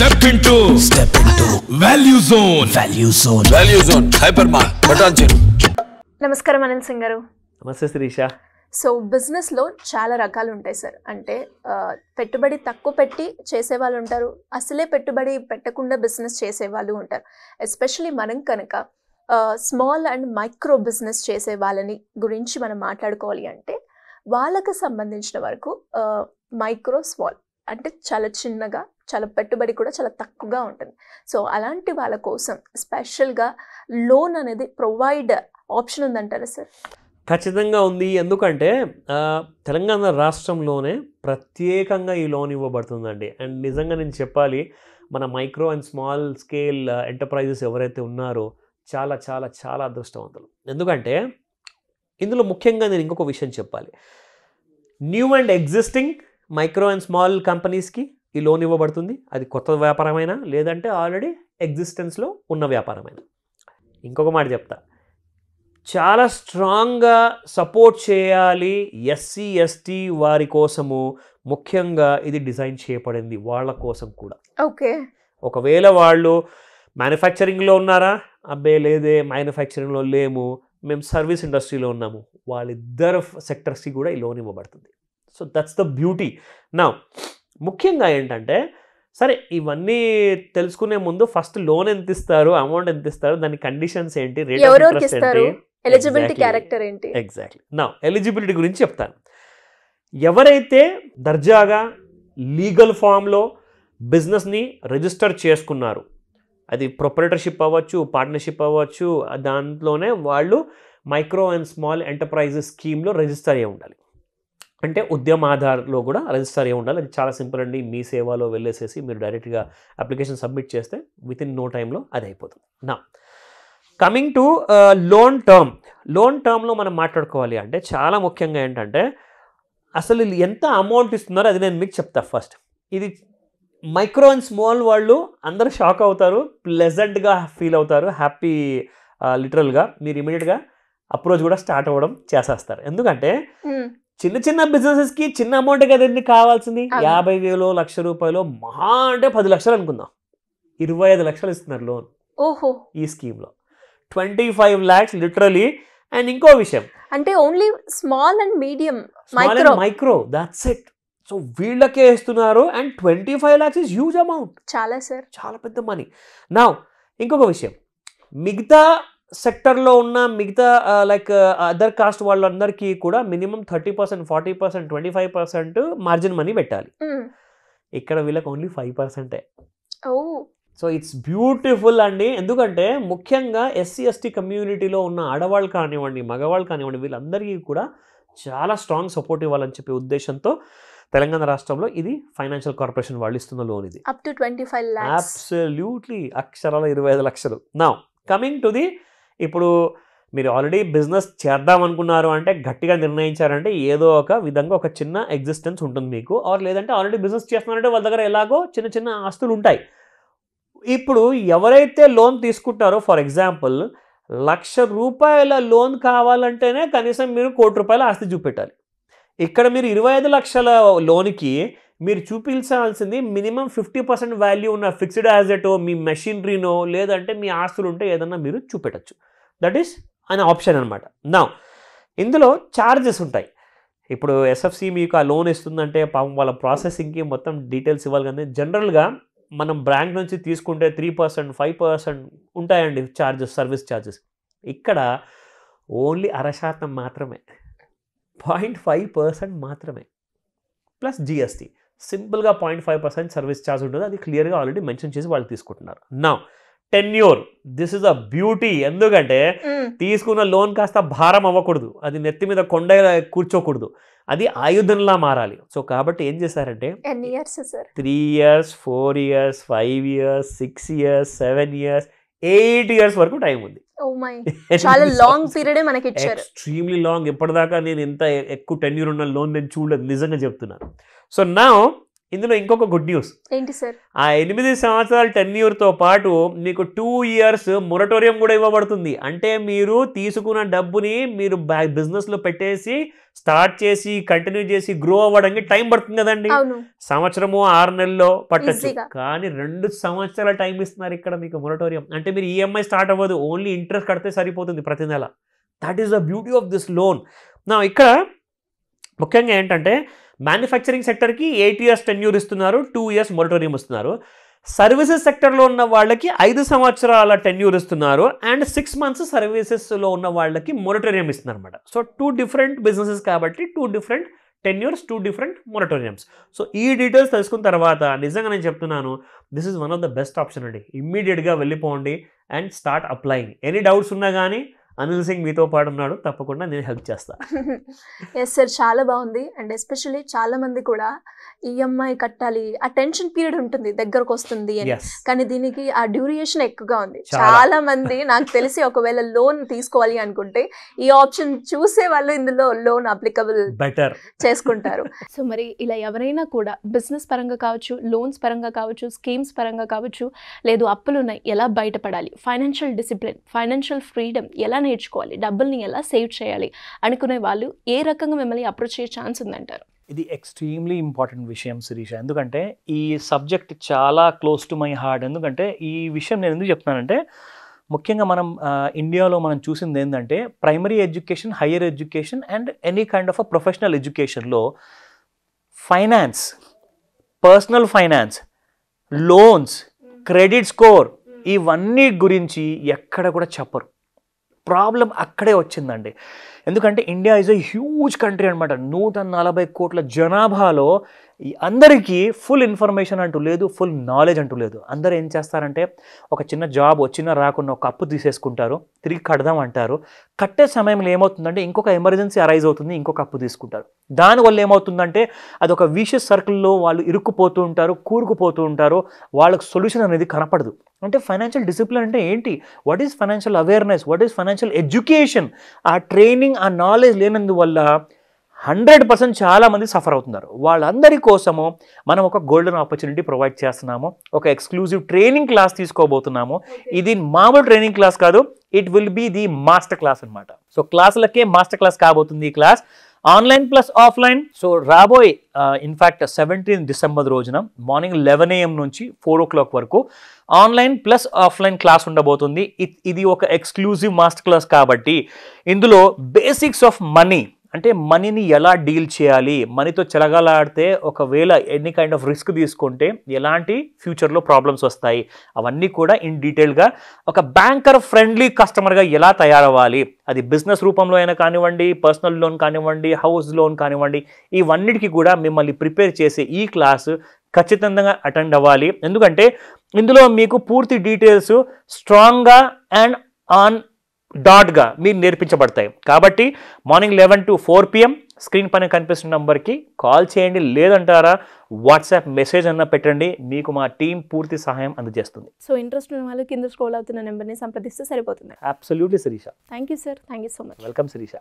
Step into Value Zone. Value Zone. Hypermart. Button. నమస్కారం అనిల్ సింగ్ గారు. నమస్తే శిరీష. సో బిజినెస్లో చాలా రకాలు ఉంటాయి సార్. అంటే పెట్టుబడి తక్కువ పెట్టి చేసేవాళ్ళు ఉంటారు, అసలే పెట్టుబడి పెట్టకుండా బిజినెస్ చేసేవాళ్ళు ఉంటారు. ఎస్పెషలీ మనం కనుక స్మాల్ అండ్ మైక్రో బిజినెస్ చేసే వాళ్ళని గురించి మనం మాట్లాడుకోవాలి అంటే వాళ్ళకు సంబంధించిన వరకు మైక్రో స్మాల్ అంటే చాలా చిన్నగా, చాలా పెట్టుబడి కూడా చాలా తక్కువగా ఉంటుంది. సో అలాంటి వాళ్ళ కోసం స్పెషల్గా లోన్ అనేది ప్రొవైడ్ ఆప్షన్ ఉందంటారా సార్? ఖచ్చితంగా ఉంది. ఎందుకంటే తెలంగాణ రాష్ట్రంలోనే ప్రత్యేకంగా ఈ లోన్ ఇవ్వబడుతుందండి. అండ్ నిజంగా నేను చెప్పాలి, మన micro and small scale enterprises ఎవరైతే ఉన్నారో చాలా చాలా చాలా అదృష్టవంతులు. ఎందుకంటే ఇందులో ముఖ్యంగా నేను ఇంకొక విషయం చెప్పాలి. New and existing micro and small కంపెనీస్కి ఈ లోన్ ఇవ్వబడుతుంది. అది కొత్త వ్యాపారమైనా లేదంటే ఆల్రెడీ ఎగ్జిస్టెన్స్లో ఉన్న వ్యాపారమైనా. ఇంకొక మాట చెప్తా, చాలా స్ట్రాంగ్గా సపోర్ట్ చేయాలి ఎస్సీ ఎస్టీ వారి కోసము. ముఖ్యంగా ఇది డిజైన్ చేయబడింది వాళ్ళ కోసం కూడా. ఓకే, ఒకవేళ వాళ్ళు మ్యానుఫ్యాక్చరింగ్లో ఉన్నారా, అబ్బే లేదే మ్యానుఫ్యాక్చరింగ్లో లేము, మేము సర్వీస్ ఇండస్ట్రీలో ఉన్నాము, వాళ్ళిద్దరు సెక్టర్స్కి కూడా ఈ లోన్ ఇవ్వబడుతుంది. So that's the beauty. నా ముఖ్యంగా ఏంటంటే, సరే ఇవన్నీ తెలుసుకునే ముందు ఫస్ట్ లోన్ ఎంత ఇస్తారు, అమౌంట్ ఎంత ఇస్తారు, దాని కండిషన్స్ ఏంటి, రేట్ ఆఫ్ ఇంట్రెస్ట్ ఏంటి, ఎలిజిబిలిటీ క్యారెక్టర్ ఏంటి, ఎగ్జాక్ట్లీ. నా ఎలిజిబిలిటీ గురించి చెప్తాను. ఎవరైతే దర్జాగా లీగల్ ఫామ్లో బిజినెస్ని రిజిస్టర్ చేసుకున్నారు, అది ప్రొపరేటర్షిప్ అవ్వచ్చు, పార్ట్నర్షిప్ అవ్వచ్చు, దాంట్లోనే వాళ్ళు మైక్రో అండ్ స్మాల్ ఎంటర్ప్రైజెస్ స్కీమ్లో రిజిస్టర్ అయ్యి ఉండాలి. అంటే ఉద్యమ ఆధార్లో కూడా రిజిస్టర్ అయ్యి ఉండాలి. అది చాలా సింపుల్ అండి. మీ సేవలో వెళ్ళేసేసి మీరు డైరెక్ట్గా అప్లికేషన్ సబ్మిట్ చేస్తే విత్ ఇన్ నో టైంలో అది అయిపోతుంది. నా కమింగ్ టు లోన్ టర్మ్లో మనం మాట్లాడుకోవాలి అంటే చాలా ముఖ్యంగా ఏంటంటే, అసలు ఎంత అమౌంట్ ఇస్తున్నారో అది నేను మీకు చెప్తా. ఫస్ట్ ఇది మైక్రో అండ్ స్మాల్ వాళ్ళు అందరూ షాక్ అవుతారు, ప్లెజెంట్గా ఫీల్ అవుతారు, హ్యాపీ లిటరల్గా మీరు ఇమీడియట్గా అప్రోచ్ కూడా స్టార్ట్ అవ్వడం చేసేస్తారు. ఎందుకంటే చిన్న చిన్న బిజినెసెస్కి చిన్న అమౌంట్ కదండి కావాల్సింది. 50,000 ₹1,00,000 మహా అంటే 10 లక్షలు అనుకుందాం, 25 లక్షలు ఇస్తున్నారు లోన్. ఓహో, ఈ స్కీమ్లో 25 lakhs లిటరలీ. అండ్ ఇంకో విషయం అంటే only small and medium micro that's it. So వీళ్ళకే ఇస్తున్నారు. And 25 lakhs is huge amount, చాలా సార్, చాలా పెద్ద మనీ. నా ఇంకొక విషయం, మిగతా సెక్టర్లో ఉన్న మిగతా లైక్ అదర్ కాస్ట్ వాళ్ళందరికీ కూడా మినిమం 30%, 40%, 25% మార్జిన్ మనీ పెట్టాలి. ఇక్కడ వీళ్ళకి ఓన్లీ 5%. సో ఇట్స్ బ్యూటిఫుల్ అండి. ఎందుకంటే ముఖ్యంగా ఎస్సీ ఎస్టీ కమ్యూనిటీలో ఉన్న ఆడవాళ్ళు కానివ్వండి, మగవాళ్ళు కానివ్వండి, వీళ్ళందరికీ కూడా చాలా స్ట్రాంగ్ సపోర్ట్ ఇవ్వాలని చెప్పే ఉద్దేశంతో తెలంగాణ రాష్ట్రంలో ఇది ఫైనాన్షియల్ కార్పొరేషన్ వాళ్ళు ఇస్తున్న లోన్. ఇది అప్ టు 25 lakhs. అబ్సల్యూట్లీ, అక్షరాల 25 లక్షలు. నా కమింగ్ టు ది, ఇప్పుడు మీరు ఆల్రెడీ బిజినెస్ చేద్దాం అనుకున్నారు అంటే, గట్టిగా నిర్ణయించారంటే ఏదో ఒక విధంగా ఒక చిన్న ఎగ్జిస్టెన్స్ ఉంటుంది మీకు. ఆర్ లేదంటే ఆల్రెడీ బిజినెస్ చేస్తున్నారంటే వాళ్ళ దగ్గర ఎలాగో చిన్న చిన్న ఆస్తులు ఉంటాయి. ఇప్పుడు ఎవరైతే లోన్ తీసుకుంటారో, ఫర్ ఎగ్జాంపుల్ ₹1,00,000 లోన్ కావాలంటేనే కనీసం మీరు ₹1,00,00,000 ఆస్తి చూపెట్టాలి. ఇక్కడ మీరు 25 లక్షల లోన్కి మీరు చూపించాల్సింది మినిమం 50% వాల్యూ ఉన్న ఫిక్స్డ్ యాజెటో, మీ మెషినరీనో, లేదంటే మీ ఆస్తులు ఉంటే ఏదన్నా మీరు చూపెట్టచ్చు. దట్ ఈస్ అన్ ఆప్షన్ అనమాట. నా ఇందులో ఛార్జెస్ ఉంటాయి. ఇప్పుడు ఎస్ఎఫ్సి మీకు ఆ లోన్ ఇస్తుందంటే పాపం వాళ్ళ ప్రాసెసింగ్కి మొత్తం డీటెయిల్స్ ఇవ్వాలి. కానీ జనరల్గా మనం బ్యాంక్ నుంచి తీసుకుంటే 3%, 5% ఉంటాయండి ఛార్జెస్, సర్వీస్ ఛార్జెస్. ఇక్కడ ఓన్లీ 0.5% మాత్రమే, 0.5% మాత్రమే, ప్లస్ జిఎస్టీ. సింపుల్గా 0.5% సర్వీస్ ఛార్జ్ ఉంటుంది. అది క్లియర్గా ఆల్రెడీ మెన్షన్ చేసి వాళ్ళు తీసుకుంటున్నారు. నా tenure, this is a beauty. ఎందుకంటే తీసుకున్న లోన్ కాస్త భారం అవ్వకూడదు, అది నెత్తి మీద కొండ కూర్చోకూడదు, అది ఆయుధంలా మారాలి. సో కాబట్టి ఏం చేశారంటే 3 years, 4 years, 5 years, 6 years, 7 years, 8 years వరకు టైం ఉంది. చాలా లాంగ్ పీరియడ్ మనకి ఇచ్చారు, ఎక్స్ట్రీమ్లీ లాంగ్. ఇప్పటిదాకా నేను ఎంత ఎక్కువ టెన్యూర్ ఉన్న లోన్ నేను చూడలేదు, నిజంగా చెప్తున్నాను. సో నా ఇందులో ఇంకొక గుడ్ న్యూస్ ఏంటి సార్? ఆ 8 సంవత్సరాల టెన్యూర్తో పాటు మీకు 2 years మొరటోరియం కూడా ఇవ్వబడుతుంది. అంటే మీరు తీసుకున్న డబ్బుని మీరు బిజినెస్లో పెట్టేసి స్టార్ట్ చేసి కంటిన్యూ చేసి గ్రో అవ్వడానికి టైం పడుతుంది కదండి. సంవత్సరము 6 నెలల్లో పట్టచ్చు, కానీ 2 సంవత్సరాల టైం ఇస్తున్నారు ఇక్కడ మీకు మొరటోరియం. అంటే మీరు ఈఎంఐ స్టార్ట్ అవ్వదు, ఓన్లీ ఇంట్రెస్ట్ కడితే సరిపోతుంది ప్రతి నెల. That is the beauty of this loan. నా ఇక్కడ ముఖ్యంగా ఏంటంటే మ్యానుఫ్యాక్చరింగ్ సెక్టర్కి 8 years టెన్యూర్ ఇస్తున్నారు, 2 years మొరటోరియం ఇస్తున్నారు. సర్వీసెస్ సెక్టర్లో ఉన్న వాళ్ళకి 5 సంవత్సరాల టెన్యూర్ ఇస్తున్నారు అండ్ 6 months సర్వీసెస్లో ఉన్న వాళ్ళకి మొరటోరియం ఇస్తున్నారు అనమాట. సో 2 different బిజినెసెస్ కాబట్టి 2 different టెన్యూర్స్, 2 different మొరటోరియంస్. సో ఈ డీటెయిల్స్ తెలుసుకున్న తర్వాత నిజంగా నేను చెప్తున్నాను, this is one of the best option అండి. ఇమ్మీడియట్గా వెళ్ళిపోండి and start applying. Any doubts ఉన్నా కానీ అనిల్ సింగ్ మీతో పాటు ఉన్నాడు, తప్పకుండా నేను హెల్ప్ చేస్తాను. ఎస్ సార్, చాలా బాగుంది. అండ్ ఎస్పెషల్లీ చాలా మంది కూడా ఈఎంఐ కట్టాలి, ఆ టెన్షన్ పీరియడ్ ఉంటుంది, దగ్గరకు వస్తుంది అని. కానీ దీనికి ఆ డ్యూరేషన్ ఎక్కువగా ఉంది. చాలా మంది నాకు తెలిసి ఒకవేళ లోన్ తీసుకోవాలి అనుకుంటే ఈ ఆప్షన్ చూసే వాళ్ళు ఇందులో లోన్ అప్లికబుల్ బెటర్ చేసుకుంటారు. సో మరి ఇలా ఎవరైనా కూడా బిజినెస్ పరంగా కావచ్చు, లోన్స్ పరంగా కావచ్చు, స్కీమ్స్ పరంగా కావచ్చు, లేదు అప్పులు ఉన్నాయి, ఎలా బయటపడాలి, ఫైనాన్షియల్ డిసిప్లిన్, ఫైనాన్షియల్ ఫ్రీడమ్ ఎలా నేర్చుకోవాలి, డబ్బుల్ని ఎలా సేవ్ చేయాలి అనుకునే వాళ్ళు ఏ రకంగా మిమ్మల్ని అప్రోచ్ అయ్యే ఛాన్స్ ఉందంటారు? ఇది ఎక్స్ట్రీమ్లీ ఇంపార్టెంట్ విషయం శిరీష. ఎందుకంటే ఈ సబ్జెక్ట్ చాలా క్లోజ్ టు మై హార్ట్. ఎందుకంటే ఈ విషయం నేను ఎందుకు చెప్తున్నానంటే, ముఖ్యంగా మనం ఇండియాలో మనం చూసింది ఏంటంటే primary education, higher education and any kind of uh professional ఎడ్యుకేషన్లో finance, personal finance, loans, credit score ఇవన్నీ గురించి ఎక్కడ కూడా చెప్పరు. ప్రాబ్లం అక్కడే వచ్చిందండి. ఎందుకంటే India is a huge country అనమాట. 140 కోట్ల జనాభాలో అందరికీ ఫుల్ ఇన్ఫర్మేషన్ అంటూ లేదు, ఫుల్ నాలెడ్జ్ అంటూ లేదు. అందరూ ఏం చేస్తారంటే ఒక చిన్న జాబ్ వచ్చినా రాకుండా ఒక అప్పు తీసేసుకుంటారు, తిరిగి కడదాం అంటారు. కట్టే సమయంలో ఏమవుతుందంటే ఇంకొక ఎమర్జెన్సీ అరైజ్ అవుతుంది, ఇంకొక అప్పు తీసుకుంటారు. దానివల్ల ఏమవుతుందంటే అదొక విషియస్ సర్కిల్లో వాళ్ళు ఇరుక్కుపోతూ ఉంటారు, కూరుకుపోతూ ఉంటారు. వాళ్ళకి సొల్యూషన్ అనేది కనపడదు. అంటే ఫైనాన్షియల్ డిసిప్లిన్ అంటే ఏంటి, what is financial awareness, what is financial education, ఆ ట్రైనింగ్, ఆ నాలెడ్జ్ లేనందువల్ల 100% చాలామంది సఫర్ అవుతున్నారు. వాళ్ళందరి కోసము మనం ఒక గోల్డెన్ ఆపర్చునిటీ ప్రొవైడ్ చేస్తున్నాము. ఒక ఎక్స్క్లూజివ్ ట్రైనింగ్ క్లాస్ తీసుకోబోతున్నాము. ఇది మామూలు ట్రైనింగ్ క్లాస్ కాదు, it will be the master class అనమాట. సో క్లాసులకే మాస్టర్ క్లాస్ కాబోతుంది ఈ class, online plus offline. So రాబోయే ఇన్ఫ్యాక్ట్ 17 December రోజున మార్నింగ్ 11 AM నుంచి 4 o'clock వరకు ఆన్లైన్ ప్లస్ ఆఫ్లైన్ క్లాస్ ఉండబోతుంది. ఇది ఒక ఎక్స్క్లూజివ్ మాస్టర్ క్లాస్ కాబట్టి ఇందులో బేసిక్స్ ఆఫ్ మనీ, అంటే మనీని ఎలా డీల్ చేయాలి, మనీతో చెలగాలాడితే ఒకవేళ ఎనీ కైండ్ ఆఫ్ రిస్క్ తీసుకుంటే ఎలాంటి ఫ్యూచర్లో ప్రాబ్లమ్స్ వస్తాయి, అవన్నీ కూడా ఇన్ డీటెయిల్గా ఒక బ్యాంకర్ ఫ్రెండ్లీ కస్టమర్గా ఎలా తయారవ్వాలి, అది బిజినెస్ రూపంలో అయినా కానివ్వండి, పర్సనల్ లోన్ కానివ్వండి, హౌస్ లోన్ కానివ్వండి, ఇవన్నిటికీ కూడా మిమ్మల్ని ప్రిపేర్ చేసే ఈ క్లాసు ఖచ్చితంగా అటెండ్ అవ్వాలి. ఎందుకంటే ఇందులో మీకు పూర్తి డీటెయిల్స్ స్ట్రాంగ్గా అండ్ ఆన్ డాట్గా మీరు నేర్పించబడతాయి. కాబట్టి మార్నింగ్ 11 to 4 PM స్క్రీన్ పైన కనిపిస్తున్న నంబర్కి కాల్ చేయండి, లేదంటారా వాట్సాప్ మెసేజ్ అన్న పెట్టండి, మీకు మా టీం పూర్తి సహాయం అందజేస్తుంది. సో ఇంట్రెస్ట్ ఉన్న వాళ్ళు కింద స్క్రోల్ అవుతున్న నెంబర్ని సంప్రదిస్తే సరిపోతుంది. Absolutely Sirisha. Thank you sir, thank you so much. Welcome Sirisha.